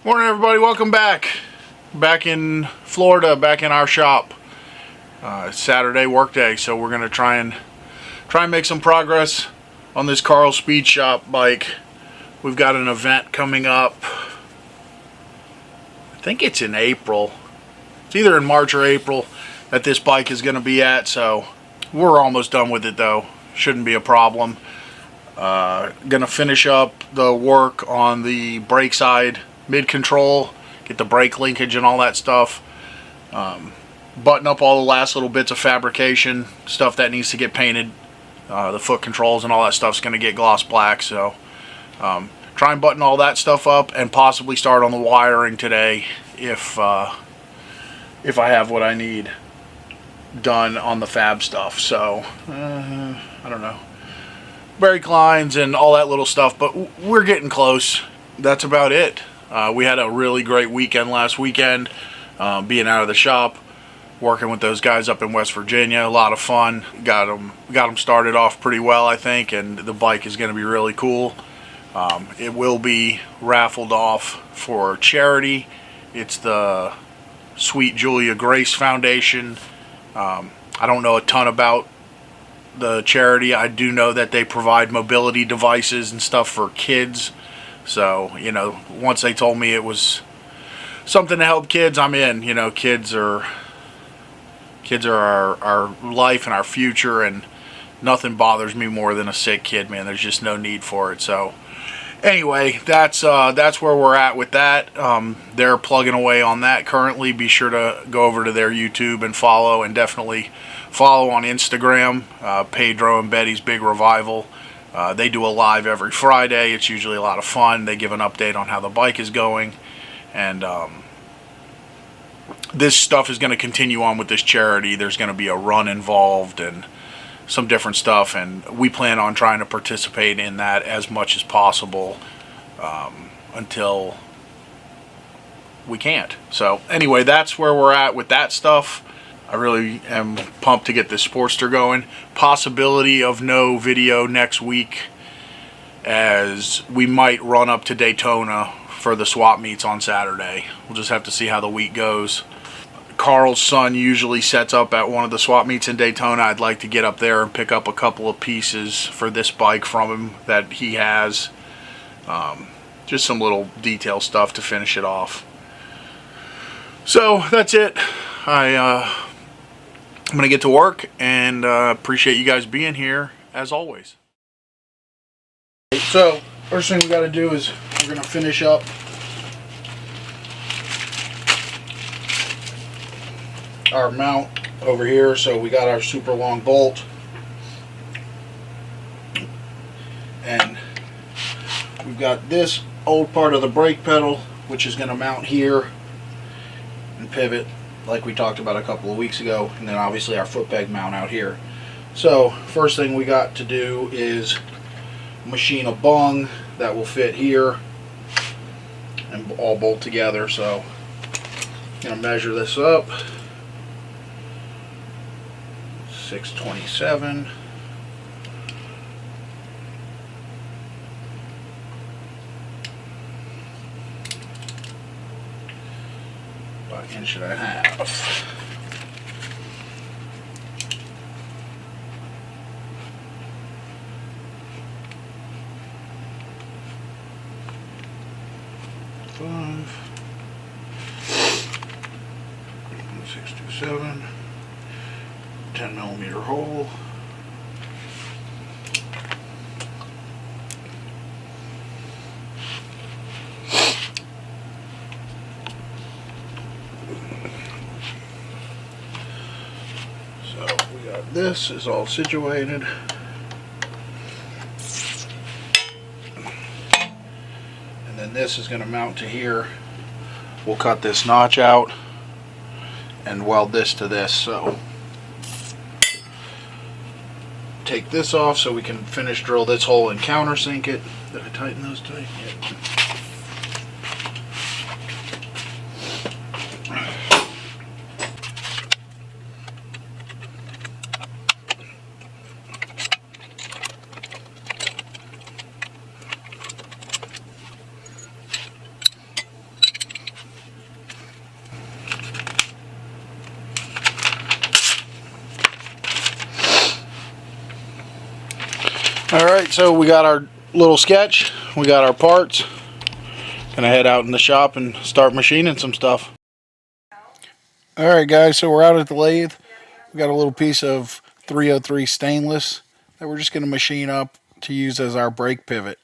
Morning, everybody. Welcome back. Back in Florida, back in our shop. It's Saturday work day, so we're gonna try and make some progress on this Carl Speed Shop bike. We've got an event coming up. I think it's in April. It's either in March or April that this bike is gonna be at. So we're almost done with it, though. Shouldn't be a problem. Gonna finish up the work on the brake side. Mid-control, get the brake linkage and all that stuff, button up all the last little bits of fabrication stuff that needs to get painted. The foot controls and all that stuff's going to get gloss black, so try and button all that stuff up and possibly start on the wiring today if I have what I need done on the fab stuff. So I don't know, brake lines and all that little stuff, but we're getting close. That's about it. We had a really great weekend last weekend, being out of the shop, working with those guys up in West Virginia. A lot of fun. Got them started off pretty well, I think, and the bike is going to be really cool. It will be raffled off for charity. It's the Sweet Julia Grace Foundation. I don't know a ton about the charity. I do know that they provide mobility devices and stuff for kids. So, you know, once they told me it was something to help kids, I'm in. You know, kids are our life and our future, and nothing bothers me more than a sick kid, man. There's just no need for it. So anyway, that's where we're at with that. They're plugging away on that currently. Be sure to go over to their YouTube and follow, and definitely follow on Instagram, Pedro and Betty's Big Revival. They do a live every Friday. It's usually a lot of fun. They give an update on how the bike is going, and this stuff is going to continue on with this charity. There's going to be a run involved and some different stuff, and we plan on trying to participate in that as much as possible until we can't. So anyway, that's where we're at with that stuff. I really am pumped to get this Sportster going. Possibility of no video next week, as we might run up to Daytona for the swap meets on Saturday. We'll just have to see how the week goes. Carl's son usually sets up at one of the swap meets in Daytona. I'd like to get up there and pick up a couple of pieces for this bike from him that he has. Just some little detail stuff to finish it off. So that's it. I'm going to get to work, and appreciate you guys being here, as always. So, first thing we got to do is we're going to finish up our mount over here. So we got our super long bolt, and we've got this old part of the brake pedal, which is going to mount here and pivot like we talked about a couple of weeks ago, and then obviously our foot peg mount out here. So first thing we got to do is machine a bung that will fit here and all bolt together. So I'm going to measure this up. 627. About an inch and a half. Five. 627. 10mm hole. So we got this is all situated. And then this is going to mount to here. We'll cut this notch out and weld this to this. So take this off so we can finish drill this hole and countersink it. Did I tighten those tight? Yeah. Alright, so we got our little sketch, we got our parts. Gonna head out in the shop and start machining some stuff. Alright guys, so we're out at the lathe. We got a little piece of 303 stainless that we're just gonna machine up to use as our brake pivot.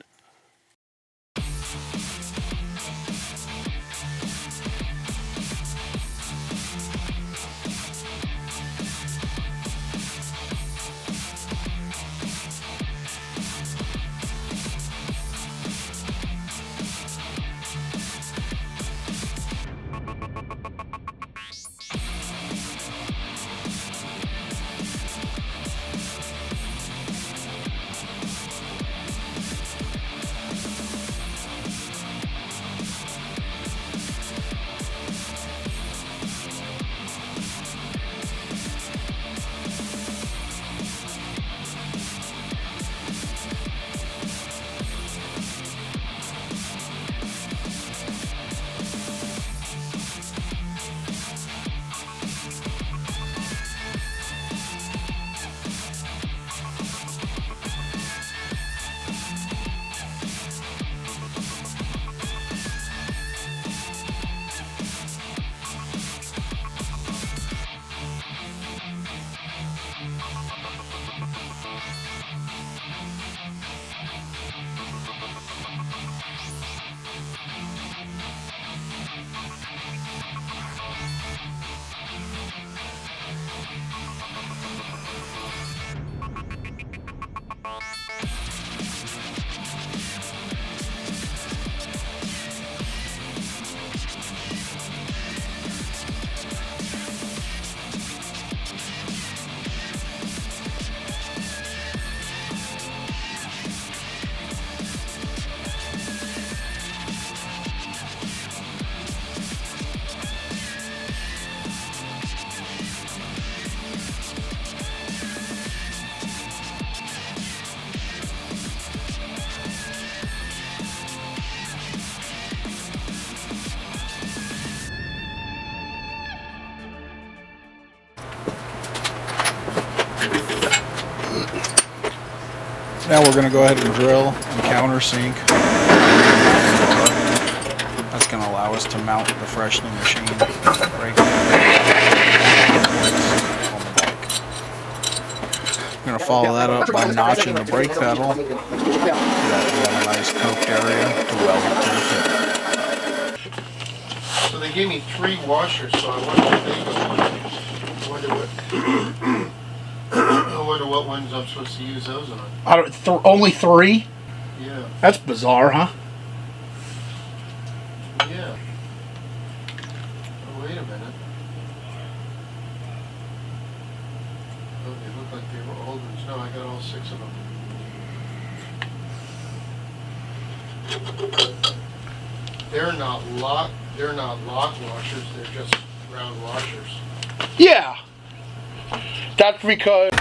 Now we're going to go ahead and drill and countersink. That's going to allow us to mount the freshly machined brake We're going to follow that up by notching the brake pedal. We have a nice coked area to weld it to the pit. So they gave me 3 washers, so I wonder if they I wonder what ones I'm supposed to use those on. Only 3? Yeah. That's bizarre, huh? Yeah. Oh, wait a minute. Oh, they look like they were old ones. No, I got all 6 of them. They're not lock washers, they're just round washers. Yeah. That's because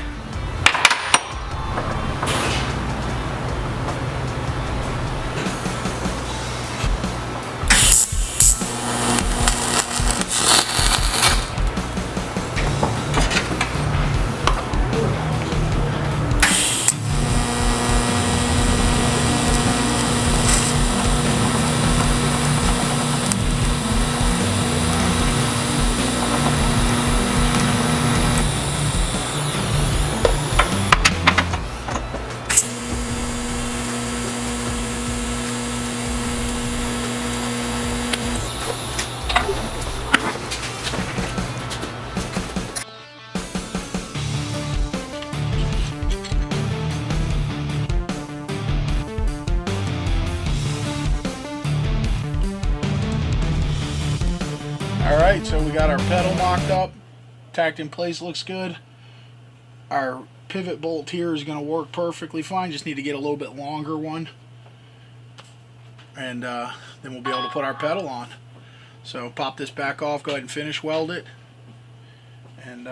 Alright, so we got our pedal mocked up, tacked in place, looks good. Our pivot bolt here is going to work perfectly fine, just need to get a little bit longer one. And then we'll be able to put our pedal on. So pop this back off, go ahead and finish weld it. And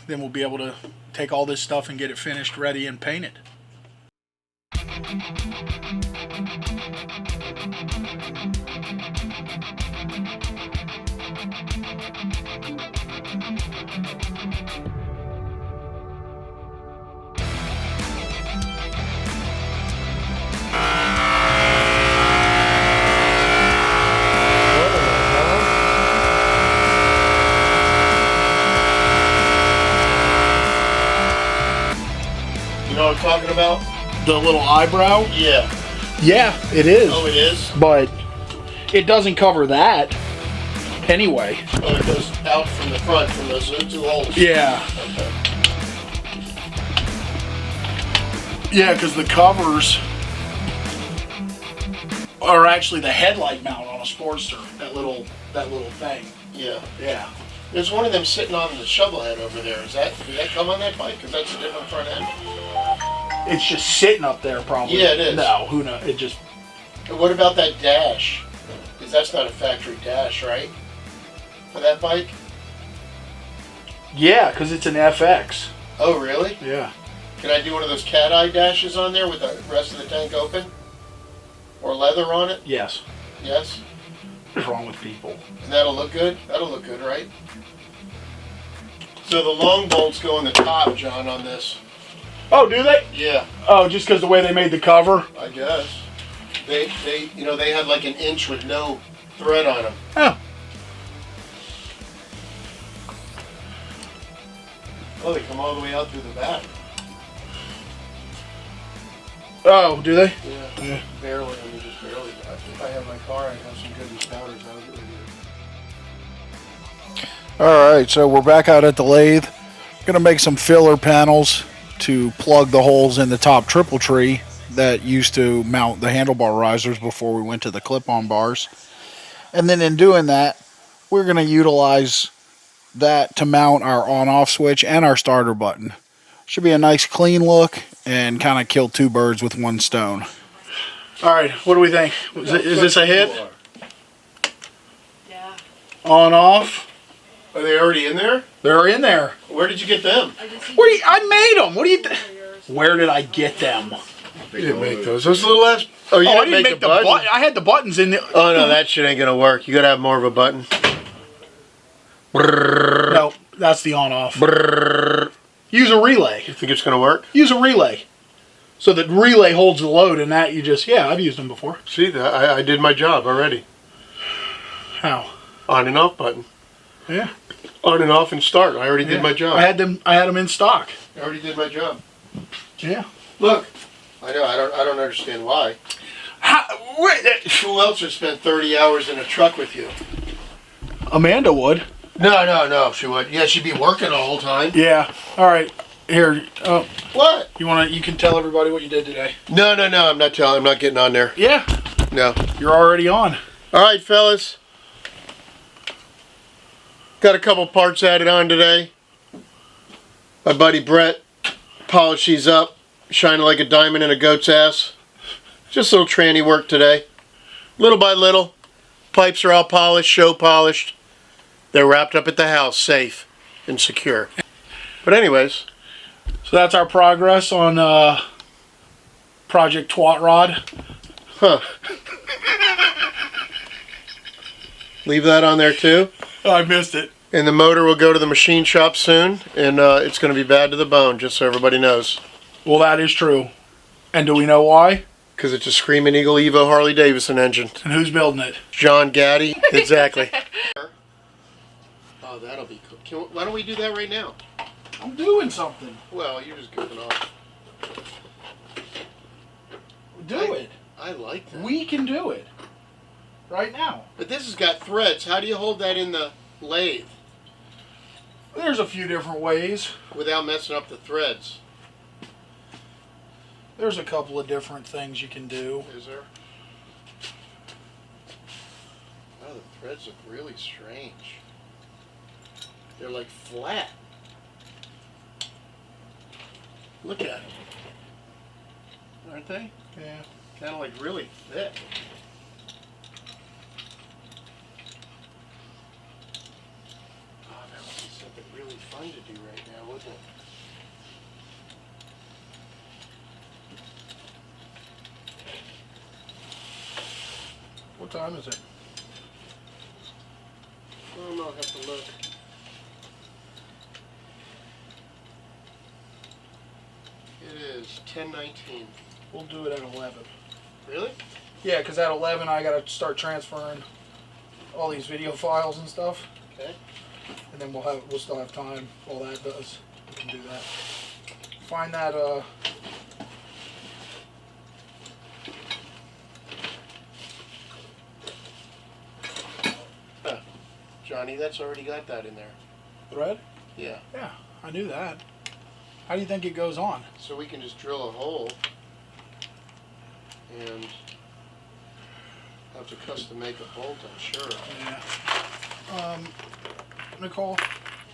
then we'll be able to take all this stuff and get it finished, ready, and painted. talking about? The little eyebrow? Yeah. Yeah, it is. Oh, it is? But it doesn't cover that anyway. Oh, it goes out from the front, from those two holes. Yeah. Okay. Yeah, because the covers are actually the headlight mount on a Sportster. That little thing. Yeah. Yeah. There's one of them sitting on the shovel head over there. Did that come on that bike? Because that's a different front end. It's just sitting up there, probably. Yeah, it is. No, who knows? It just. And what about that dash? Because that's not a factory dash, right? For that bike? Yeah, because it's an FX. Oh, really? Yeah. Can I do one of those cat eye dashes on there with the rest of the tank open? Or leather on it? Yes. Yes? What's wrong with people? And that'll look good? That'll look good, right? So the long bolts go on the top, John, on this. Oh, do they? Yeah, Oh, just because the way they made the cover? I guess. They had like an inch with no thread on them. Oh. Oh, they come all the way out through the back. Oh, do they? Yeah, barely. I mean, just barely. If I had my car, I'd have some goodness powders. I would get rid of it. All right, so we're back out at the lathe. Gonna make some filler panels to plug the holes in the top triple tree that used to mount the handlebar risers before we went to the clip-on bars. And then in doing that, we're gonna utilize that to mount our on-off switch and our starter button. Should be a nice clean look and kind of kill two birds with one stone. All right, what do we think? Is this a hit? Yeah. On off? Are they already in there? They're in there. Where did you get them? I made them. What do you? Where did I get them? You didn't make those. Those little ass. Oh, you I didn't make the button. I had the buttons in the. Oh no, that shit ain't gonna work. You gotta have more of a button. No, that's the on-off. Use a relay. You think it's gonna work? Use a relay. So the relay holds the load, and that you just I've used them before. See that? I did my job already. How? On and off button. Yeah. On and off and start. I already did my job. I had them in stock. I already did my job. Yeah. Look. I know. I don't understand why. Who else would spend 30 hours in a truck with you? Amanda would. No, she would. Yeah, she'd be working the whole time. Yeah. All right. Here. What? You can tell everybody what you did today. No. I'm not telling. I'm not getting on there. Yeah. No. You're already on. All right, fellas. Got a couple parts added on today. My buddy Brett polished these up, shining like a diamond in a goat's ass. Just a little tranny work today. Little by little. Pipes are all polished, show polished. They're wrapped up at the house, safe and secure. But anyways. So that's our progress on Project Twat Rod. Huh. Leave that on there too. Oh, I missed it. And the motor will go to the machine shop soon, and it's going to be bad to the bone, just so everybody knows. Well, that is true. And do we know why? Because it's a Screaming Eagle Evo Harley Davidson engine. And who's building it? John Gaddy. Exactly. Oh, that'll be cool. Why don't we do that right now? I'm doing something. Well, you're just goofing off. Do it. I like that. We can do it. Right now. But this has got threads. How do you hold that in the lathe? There's a few different ways. Without messing up the threads. There's a couple of different things you can do. Is there? Oh, the threads look really strange. They're like flat. Look at them. Aren't they? Yeah. Kind of like really thick. Oh, that would be something really fun to do right now, wouldn't it? What time is it? I'll have to look. It is 10:19. We'll do it at 11. Really? Yeah, because at 11 I got to start transferring all these video files and stuff. Okay. And then we'll still have time while that does. We can do that. Find that Johnny, that's already got that in there. Thread? Yeah. Yeah, I knew that. How do you think it goes on? So we can just drill a hole and have to custom make a bolt, I'm sure. Yeah. Nicole,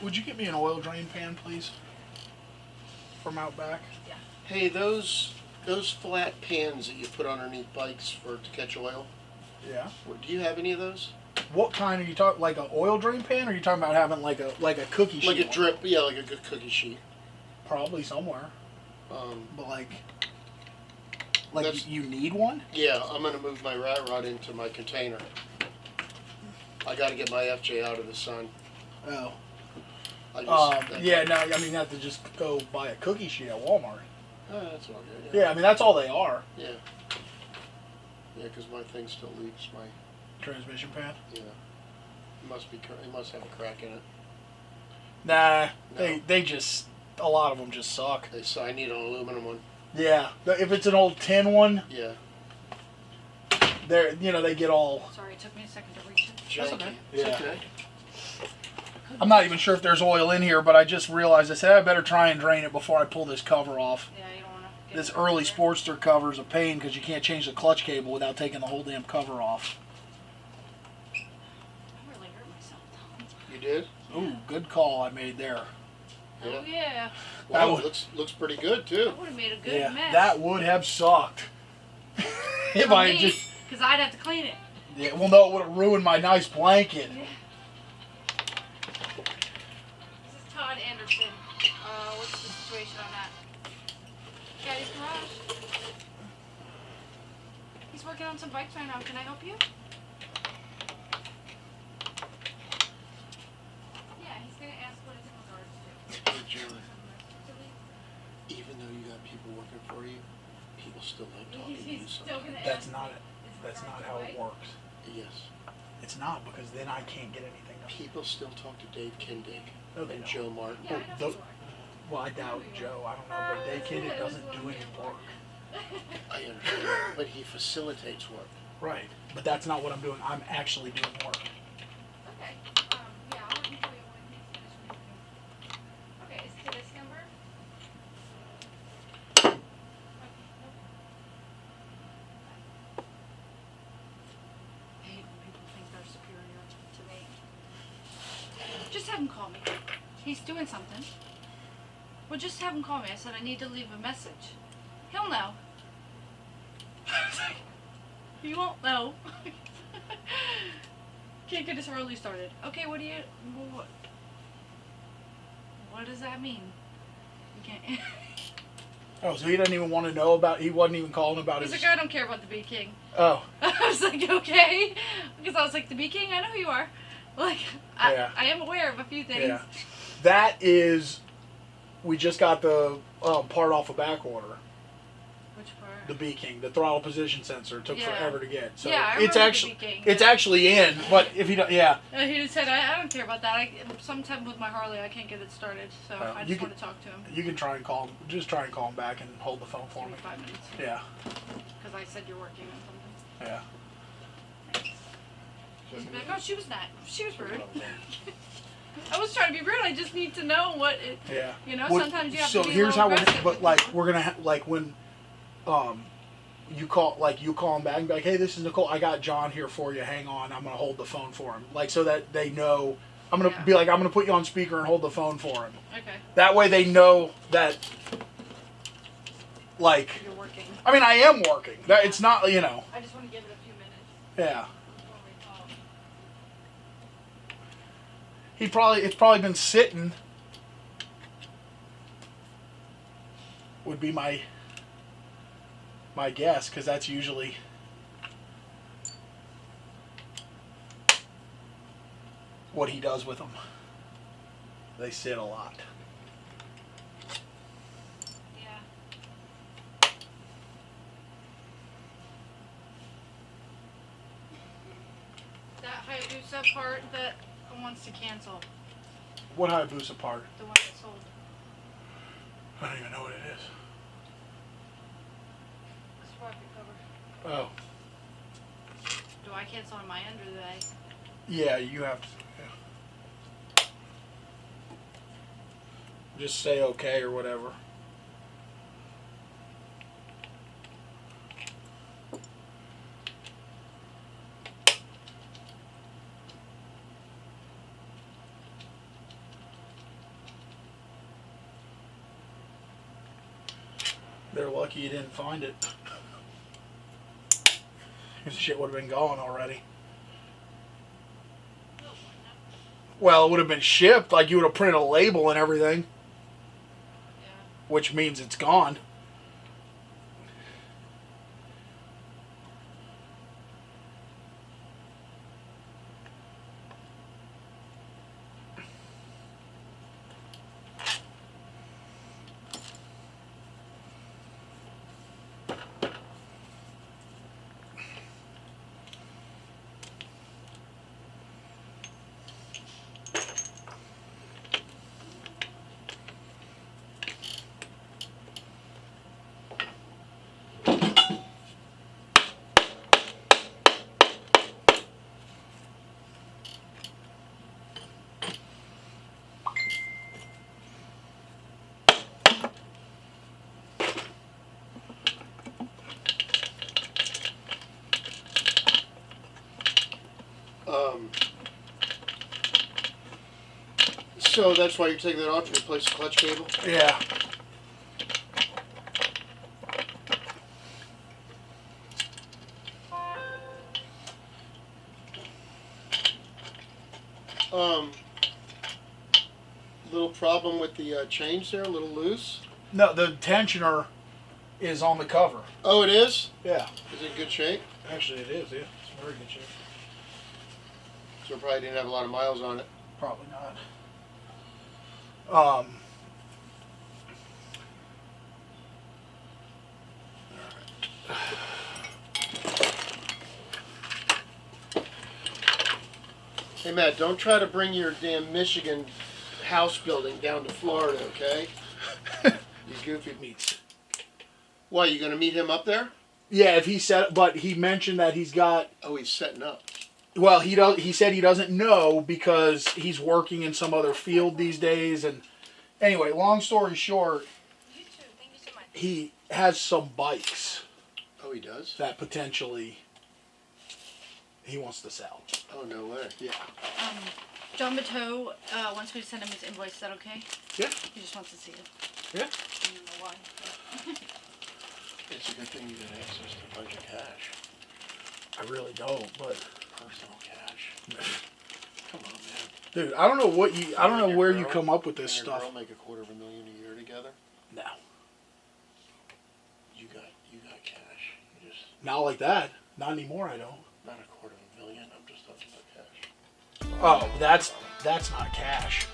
would you get me an oil drain pan, please? From out back? Yeah. Hey, those flat pans that you put underneath bikes to catch oil. Yeah. Do you have any of those? What kind are you talking? Like an oil drain pan, or are you talking about having like a cookie sheet? Like a drip, yeah, like a good cookie sheet. Probably somewhere. But That's- you need one? Yeah, I'm gonna move my rat rod into my container. I got to get my FJ out of the sun. Oh. Yeah. No, I mean, you have to just go buy a cookie sheet at Walmart. That's all good. Yeah, I mean, that's all they are. Yeah. Yeah, because my thing still leaks. My Transmission pan? yeah. It must have a crack in it. Nah, No. they just, a lot of them just suck. So I need an aluminum one. Yeah, if it's an old tin one, Yeah. they get all. Sorry, it took me a second to reach it. Janky. okay. It's Yeah. okay. I'm not even sure if there's oil in here, but I just realized I said I better try and drain it before I pull this cover off. Yeah, you don't want to. This early Sportster cover is a pain because you can't change the clutch cable without taking the whole damn cover off. I really hurt myself though. You did? Ooh, good call I made there. Oh yeah. Wow, would- it looks pretty good too. That would have made a good Yeah, mess. that would have sucked. If I had just, because I'd have to clean it. yeah, well, no, it would have ruined my nice blanket. Yeah. This is Todd Anderson. What's the situation on that? Caddy's Garage. He's working on some bikes right now. Can I help you? Yeah, he's gonna ask what it's in regards to. Hey, Julie, even though you got people working for you, people still like talking to you He's still sometimes. gonna That's ask. not it. Is it That's not right how away? it works. Yes. It's not, because then I can't get anything done. People still talk to Dave Kindig No, they and don't. Joe Martin. Yeah, I know Those- you are. Well, I doubt Joe. I don't know, but Day Kid, it doesn't do any work. I understand, but he facilitates work. Right, but that's not what I'm doing. I'm actually doing work. Okay. Yeah, I'll let you tell you when he's finished moving. Okay, is it this number? Okay, no. I hate when people think they're superior to me. Just have him call me. He's doing something. Well, just have him call me. I said I need to leave a message. He'll know. He won't know. Can't get us early started. Okay, what do you... What does that mean? You can't... Oh, so he doesn't even want to know about, he wasn't even calling about He's his... like, I don't care about the Bee King. Oh, I was like, okay. Because I was like, the Bee King, I know who you are. Like, Yeah. I am aware of a few things. yeah. That is, we just got the part off a back order. Which part? The B King, the throttle position sensor, took Yeah. forever to get. So Yeah, I it's remember the actually, B King. it's actually in, but if you don't, yeah. He just said, I don't care about that. Sometimes with my Harley, I can't get it started. So I you just can- want to talk to him. You can try and call him, just try and call him back and hold the phone for Give me. me 5 minutes. Yeah, Because I said you're working on something. yeah. She's like, oh, she was not. She was rude. I was trying to be rude. I just need to know what it. Yeah. You know, Well, sometimes you have so to be here's a how little we're, aggressive but with like people. we're gonna like when, you call him back and be like, hey, this is Nicole. I got John here for you. Hang on, I'm gonna hold the phone for him. Like so that they know. I'm gonna Yeah. be like, I'm gonna put you on speaker and hold the phone for him. Okay, That way they know that. Like, you're working. I mean, I am working. That it's not, you know. I just want to give it a few minutes Yeah. before we call. It's probably been sitting. Would be my guess, because that's usually what he does with them. They sit a lot. Yeah. That Hayabusa part that wants to cancel. What Hayabusa part? The one that sold. I don't even know what it is. The sprocket cover. Oh, Do I cancel on my end or do they? yeah, you have to. Yeah. Just say okay or whatever. They're lucky you didn't find it. This shit would have been gone already. Well, it would have been shipped. Like, you would have printed a label and everything. Yeah. Which means it's gone. So that's why you're taking that off to replace the clutch cable? Yeah. Little problem with the change there, a little loose. No, the tensioner is on the cover. Oh, it is? Yeah. Is it in good shape? Actually, it is, yeah. It's in very good shape. So it probably didn't have a lot of miles on it. Probably not. Hey, Matt, don't try to bring your damn Michigan house building down to Florida, okay? You goofy Meats. Why, you going to meet him up there? Yeah, if he said, but he mentioned that he's got. Oh, he's setting up. Well, he said he doesn't know because he's working in some other field these days. And anyway, long story short, You too. Thank you so much. he has some bikes Oh, he does? that potentially he wants to sell. Oh, no way. Yeah. John Bateau wants me to send him his invoice. Is that okay? Yeah. He just wants to see it. Yeah. I don't know why. It's a good thing you got access to a bunch of cash. I really don't, but Personal cash. Come on, man. dude, I don't know what you. I don't You know and where your you girl- come up with you this and your stuff. girl make $250,000 a year together? No, You got cash. You just, not like that. Not anymore. I don't. not $250,000. I'm just talking about cash. Oh, that's not cash.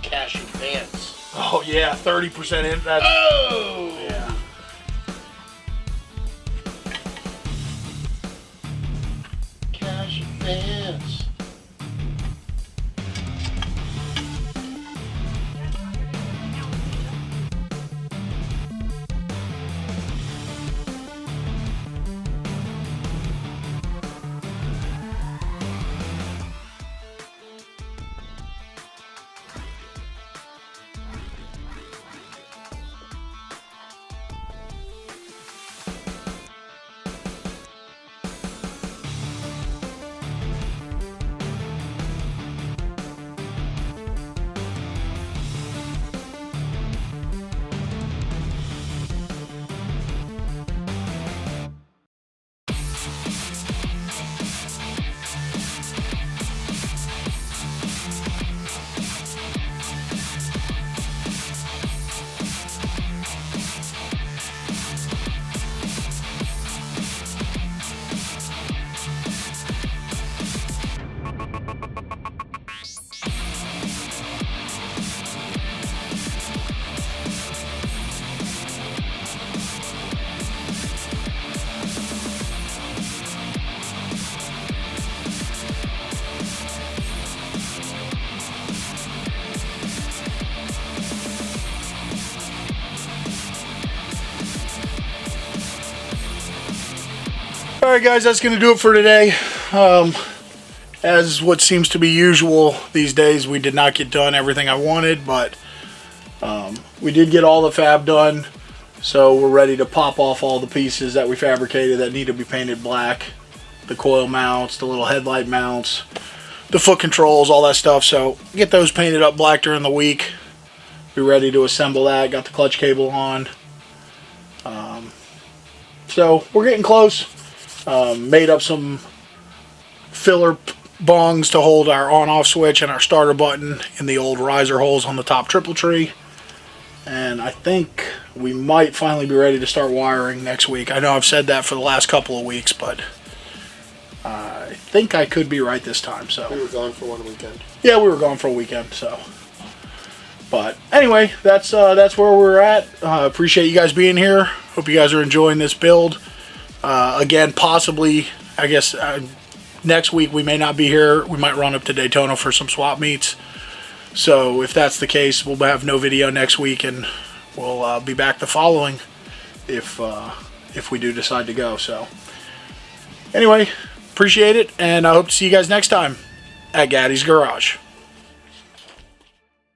Cash advance. Oh yeah, 30% in. That's Oh! yeah. Cash advance. All right, guys, that's gonna do it for today. as what seems to be usual these days, we did not get done everything I wanted, but we did get all the fab done. So we're ready to pop off all the pieces that we fabricated that need to be painted black. The coil mounts, the little headlight mounts, the foot controls, all that stuff. So get those painted up black during the week. Be ready to assemble that. Got the clutch cable on. So we're getting close. Made up some filler bongs to hold our on-off switch and our starter button in the old riser holes on the top triple tree. And I think we might finally be ready to start wiring next week. I know I've said that for the last couple of weeks, but I think I could be right this time. So We were gone for one weekend. yeah, we were gone for a weekend. So, but anyway, that's where we're at. Appreciate you guys being here. Hope you guys are enjoying this build. Again, possibly, I guess next week we may not be here. We might run up to Daytona for some swap meets. So if that's the case, we'll have no video next week, and we'll be back the following if we do decide to go. So anyway, appreciate it, and I hope to see you guys next time at Gaddy's Garage.